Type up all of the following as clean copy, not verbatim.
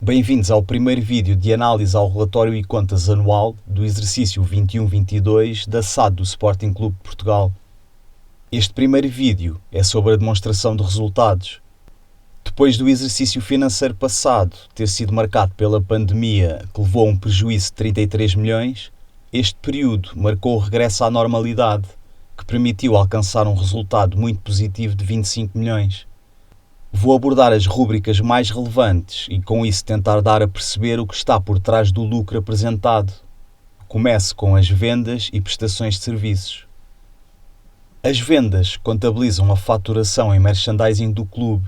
Bem-vindos ao primeiro vídeo de análise ao relatório e contas anual do exercício 21-22 da SAD do Sporting Clube de Portugal. Este primeiro vídeo é sobre a demonstração de resultados. Depois do exercício financeiro passado ter sido marcado pela pandemia que levou a um prejuízo de 33 milhões, este período marcou o regresso à normalidade, que permitiu alcançar um resultado muito positivo de 25 milhões. Vou abordar as rúbricas mais relevantes e com isso tentar dar a perceber o que está por trás do lucro apresentado. Comece com as vendas e prestações de serviços. As vendas contabilizam a faturação em merchandising do clube.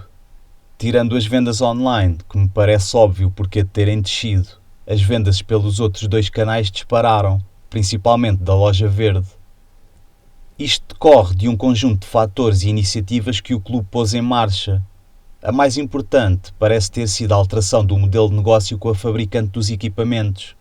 Tirando as vendas online, que me parece óbvio porque de terem descido, as vendas pelos outros dois canais dispararam, principalmente da Loja Verde. Isto decorre de um conjunto de fatores e iniciativas que o clube pôs em marcha. A mais importante parece ter sido a alteração do modelo de negócio com a fabricante dos equipamentos.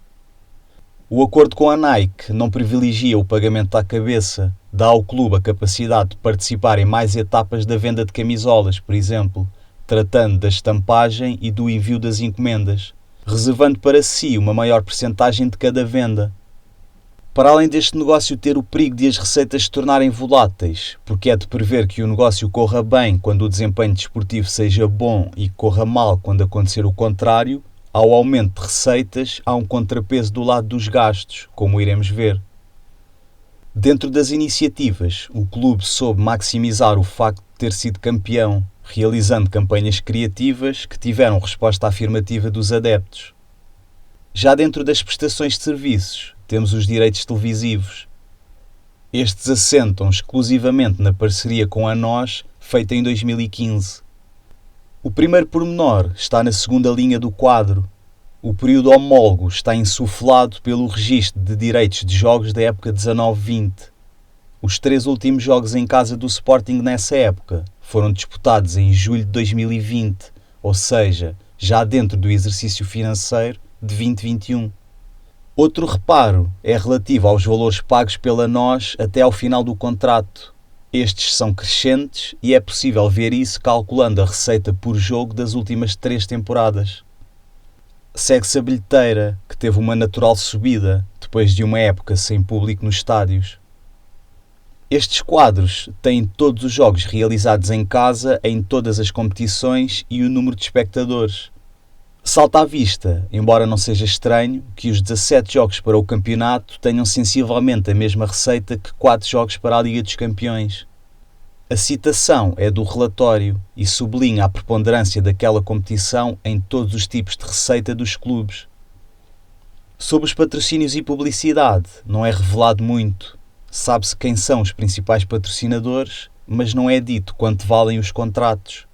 O acordo com a Nike não privilegia o pagamento à cabeça, dá ao clube a capacidade de participar em mais etapas da venda de camisolas, por exemplo, tratando da estampagem e do envio das encomendas, reservando para si uma maior percentagem de cada venda. Para além deste negócio ter o perigo de as receitas se tornarem voláteis, porque é de prever que o negócio corra bem quando o desempenho desportivo seja bom e corra mal quando acontecer o contrário, ao aumento de receitas há um contrapeso do lado dos gastos, como iremos ver. Dentro das iniciativas, o clube soube maximizar o facto de ter sido campeão, realizando campanhas criativas que tiveram resposta afirmativa dos adeptos. Já dentro das prestações de serviços, temos os direitos televisivos. Estes assentam exclusivamente na parceria com a NOS, feita em 2015. O primeiro pormenor está na segunda linha do quadro. O período homólogo está insuflado pelo registro de direitos de jogos da época 19-20. Os 3 últimos jogos em casa do Sporting nessa época foram disputados em julho de 2020, ou seja, já dentro do exercício financeiro de 2021. Outro reparo é relativo aos valores pagos pela NOS até ao final do contrato. Estes são crescentes e é possível ver isso calculando a receita por jogo das últimas 3 temporadas. Segue-se a bilheteira, que teve uma natural subida depois de uma época sem público nos estádios. Estes quadros têm todos os jogos realizados em casa em todas as competições e o número de espectadores. Salta à vista, embora não seja estranho, que os 17 jogos para o campeonato tenham sensivelmente a mesma receita que 4 jogos para a Liga dos Campeões. A citação é do relatório e sublinha a preponderância daquela competição em todos os tipos de receita dos clubes. Sobre os patrocínios e publicidade, não é revelado muito. Sabe-se quem são os principais patrocinadores, mas não é dito quanto valem os contratos.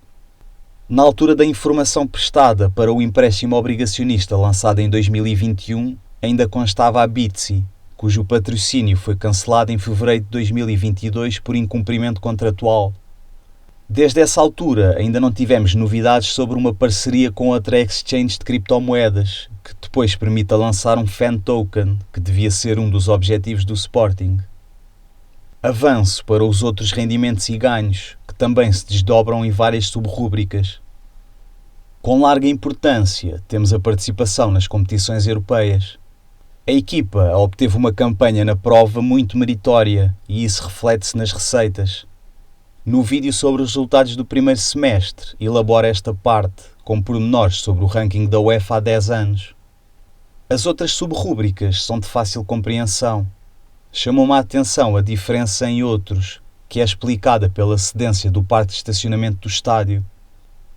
Na altura da informação prestada para o empréstimo obrigacionista lançado em 2021, ainda constava a Bitsi, cujo patrocínio foi cancelado em fevereiro de 2022 por incumprimento contratual. Desde essa altura ainda não tivemos novidades sobre uma parceria com outra exchange de criptomoedas, que depois permita lançar um fan token, que devia ser um dos objetivos do Sporting. Avanço para os outros rendimentos e ganhos, que também se desdobram em várias subrúbricas. Com larga importância, temos a participação nas competições europeias. A equipa obteve uma campanha na prova muito meritória e isso reflete-se nas receitas. No vídeo sobre os resultados do primeiro semestre, elabora esta parte, com pormenores sobre o ranking da UEFA há 10 anos. As outras subrúbricas são de fácil compreensão. Chamou-me a atenção a diferença em outros, que é explicada pela cedência do parque de estacionamento do estádio.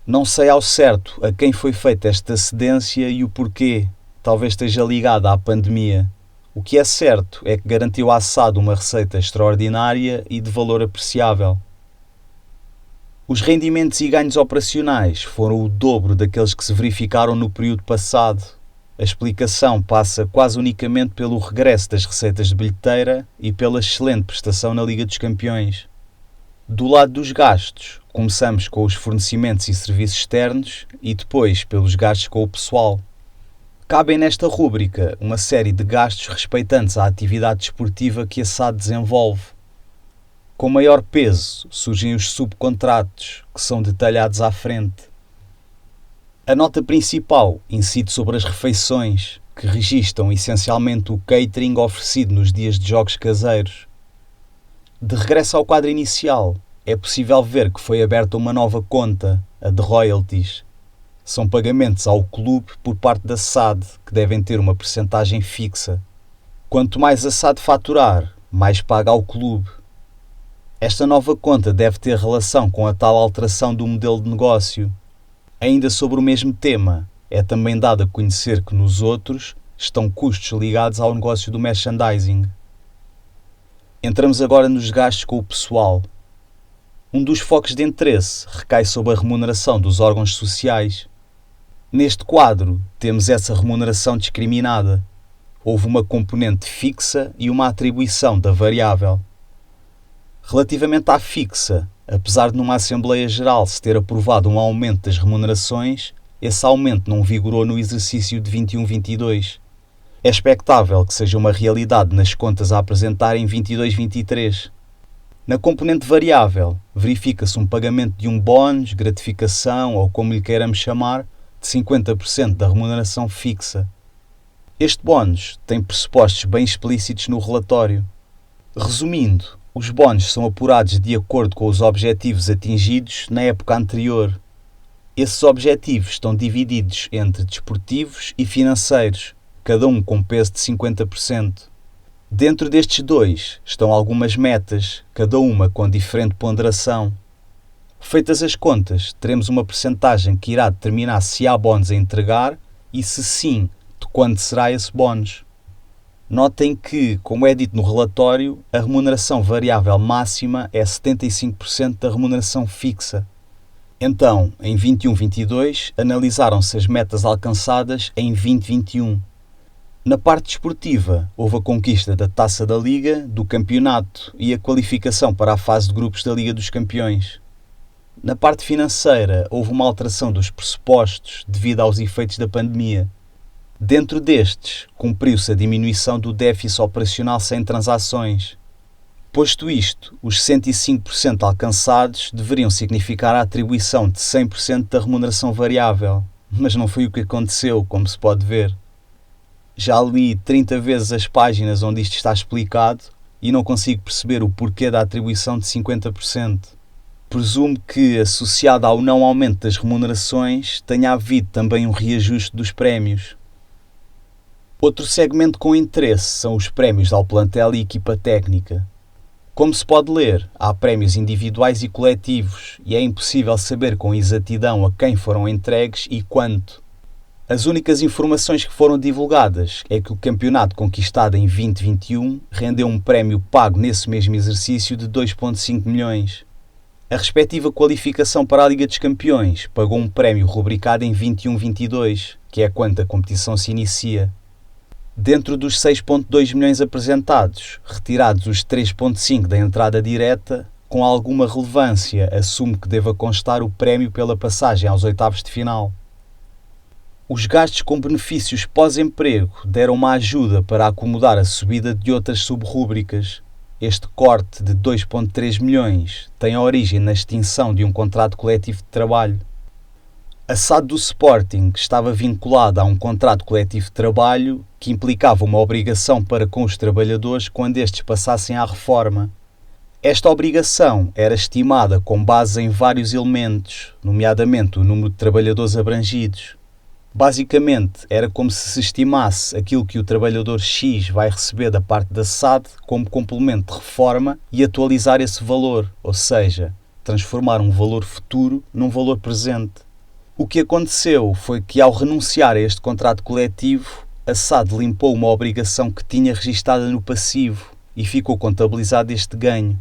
Não sei ao certo a quem foi feita esta cedência e o porquê, talvez esteja ligada à pandemia. O que é certo é que garantiu à SAD uma receita extraordinária e de valor apreciável. Os rendimentos e ganhos operacionais foram o dobro daqueles que se verificaram no período passado. A explicação passa quase unicamente pelo regresso das receitas de bilheteira e pela excelente prestação na Liga dos Campeões. Do lado dos gastos, começamos com os fornecimentos e serviços externos e depois pelos gastos com o pessoal. Cabem nesta rúbrica uma série de gastos respeitantes à atividade desportiva que a SAD desenvolve. Com maior peso surgem os subcontratos, que são detalhados à frente. A nota principal incide sobre as refeições, que registam essencialmente o catering oferecido nos dias de jogos caseiros. De regresso ao quadro inicial, é possível ver que foi aberta uma nova conta, a de royalties. São pagamentos ao clube por parte da SAD, que devem ter uma percentagem fixa. Quanto mais a SAD faturar, mais paga ao clube. Esta nova conta deve ter relação com a tal alteração do modelo de negócio. Ainda sobre o mesmo tema, é também dado a conhecer que nos outros estão custos ligados ao negócio do merchandising. Entramos agora nos gastos com o pessoal. Um dos focos de interesse recai sobre a remuneração dos órgãos sociais. Neste quadro, temos essa remuneração discriminada. Houve uma componente fixa e uma atribuição da variável. Relativamente à fixa, apesar de numa Assembleia Geral se ter aprovado um aumento das remunerações, esse aumento não vigorou no exercício de 21-22. É expectável que seja uma realidade nas contas a apresentar em 22-23. Na componente variável, verifica-se um pagamento de um bónus, gratificação ou como lhe queiramos chamar, de 50% da remuneração fixa. Este bónus tem pressupostos bem explícitos no relatório. Resumindo, os bónus são apurados de acordo com os objetivos atingidos na época anterior. Esses objetivos estão divididos entre desportivos e financeiros, cada um com peso de 50%. Dentro destes dois estão algumas metas, cada uma com diferente ponderação. Feitas as contas, teremos uma percentagem que irá determinar se há bónus a entregar e, se sim, de quanto será esse bónus. Notem que, como é dito no relatório, a remuneração variável máxima é 75% da remuneração fixa. Então, em 21-22, analisaram-se as metas alcançadas em 20-21. Na parte desportiva, houve a conquista da Taça da Liga, do campeonato e a qualificação para a fase de grupos da Liga dos Campeões. Na parte financeira, houve uma alteração dos pressupostos devido aos efeitos da pandemia. Dentro destes, cumpriu-se a diminuição do déficit operacional sem transações. Posto isto, os 105% alcançados deveriam significar a atribuição de 100% da remuneração variável, mas não foi o que aconteceu, como se pode ver. Já li 30 vezes as páginas onde isto está explicado e não consigo perceber o porquê da atribuição de 50%. Presumo que, associado ao não aumento das remunerações, tenha havido também um reajuste dos prémios. Outro segmento com interesse são os prémios ao plantel e equipa técnica. Como se pode ler, há prémios individuais e coletivos e é impossível saber com exatidão a quem foram entregues e quanto. As únicas informações que foram divulgadas é que o campeonato conquistado em 2021 rendeu um prémio pago nesse mesmo exercício de 2,5 milhões. A respectiva qualificação para a Liga dos Campeões pagou um prémio rubricado em 21-22, que é quando a competição se inicia. Dentro dos 6,2 milhões apresentados, retirados os 3,5 da entrada direta, com alguma relevância assumo que deva constar o prémio pela passagem aos oitavos de final. Os gastos com benefícios pós-emprego deram uma ajuda para acomodar a subida de outras subrúbricas. Este corte de 2,3 milhões tem a origem na extinção de um contrato coletivo de trabalho. A SAD do Sporting estava vinculada a um contrato coletivo de trabalho que implicava uma obrigação para com os trabalhadores quando estes passassem à reforma. Esta obrigação era estimada com base em vários elementos, nomeadamente o número de trabalhadores abrangidos. Basicamente, era como se estimasse aquilo que o trabalhador X vai receber da parte da SAD como complemento de reforma e atualizar esse valor, ou seja, transformar um valor futuro num valor presente. O que aconteceu foi que, ao renunciar a este contrato coletivo, a SAD limpou uma obrigação que tinha registada no passivo e ficou contabilizado este ganho.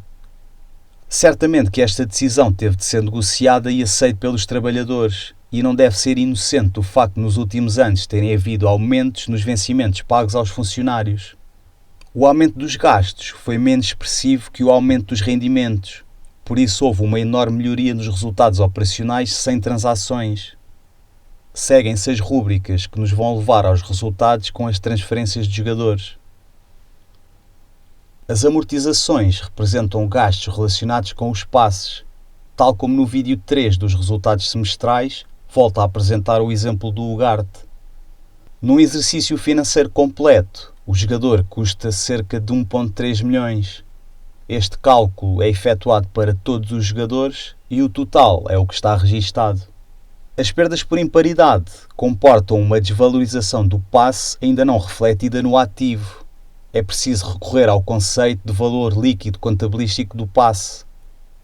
Certamente que esta decisão teve de ser negociada e aceita pelos trabalhadores, e não deve ser inocente o facto de nos últimos anos terem havido aumentos nos vencimentos pagos aos funcionários. O aumento dos gastos foi menos expressivo que o aumento dos rendimentos, por isso houve uma enorme melhoria nos resultados operacionais sem transações. Seguem-se as rúbricas que nos vão levar aos resultados com as transferências de jogadores. As amortizações representam gastos relacionados com os passes. Tal como no vídeo 3 dos resultados semestrais, volta a apresentar o exemplo do Ugarte. Num exercício financeiro completo, o jogador custa cerca de 1,3 milhões. Este cálculo é efetuado para todos os jogadores e o total é o que está registado. As perdas por imparidade comportam uma desvalorização do passe ainda não refletida no ativo. É preciso recorrer ao conceito de valor líquido contabilístico do passe.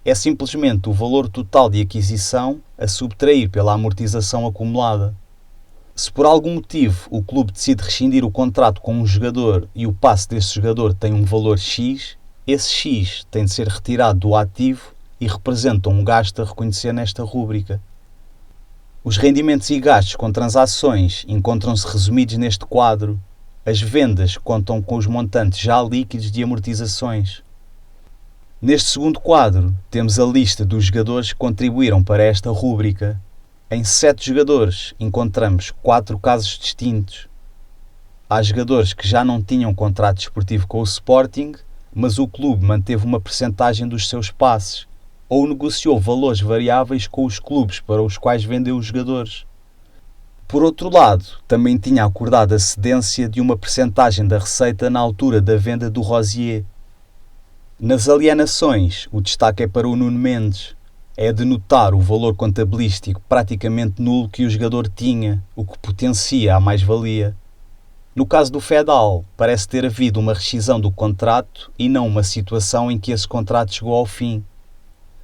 É simplesmente o valor total de aquisição a subtrair pela amortização acumulada. Se por algum motivo o clube decide rescindir o contrato com um jogador e o passe desse jogador tem um valor X, esse X tem de ser retirado do ativo e representa um gasto a reconhecer nesta rúbrica. Os rendimentos e gastos com transações encontram-se resumidos neste quadro. As vendas contam com os montantes já líquidos de amortizações. Neste segundo quadro, temos a lista dos jogadores que contribuíram para esta rúbrica. Em 7 jogadores, encontramos 4 casos distintos. Há jogadores que já não tinham contrato desportivo com o Sporting, mas o clube manteve uma percentagem dos seus passes, ou negociou valores variáveis com os clubes para os quais vendeu os jogadores. Por outro lado, também tinha acordado a cedência de uma percentagem da receita na altura da venda do Rosier. Nas alienações, o destaque é para o Nuno Mendes. É de notar o valor contabilístico praticamente nulo que o jogador tinha, o que potencia a mais-valia. No caso do Fedal, parece ter havido uma rescisão do contrato e não uma situação em que esse contrato chegou ao fim.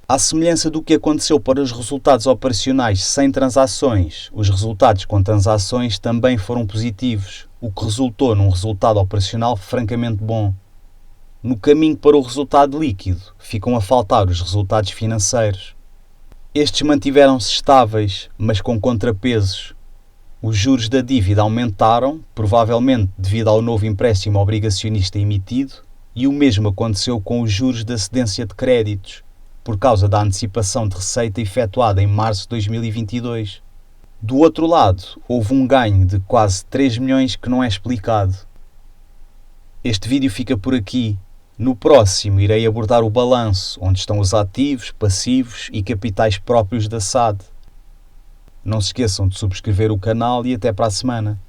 À semelhança do que aconteceu para os resultados operacionais sem transações, os resultados com transações também foram positivos, o que resultou num resultado operacional francamente bom. No caminho para o resultado líquido, ficam a faltar os resultados financeiros. Estes mantiveram-se estáveis, mas com contrapesos. Os juros da dívida aumentaram, provavelmente devido ao novo empréstimo obrigacionista emitido, e o mesmo aconteceu com os juros da cedência de créditos, por causa da antecipação de receita efetuada em março de 2022. Do outro lado, houve um ganho de quase 3 milhões que não é explicado. Este vídeo fica por aqui. No próximo irei abordar o balanço, onde estão os ativos, passivos e capitais próprios da SAD. Não se esqueçam de subscrever o canal e até para a semana.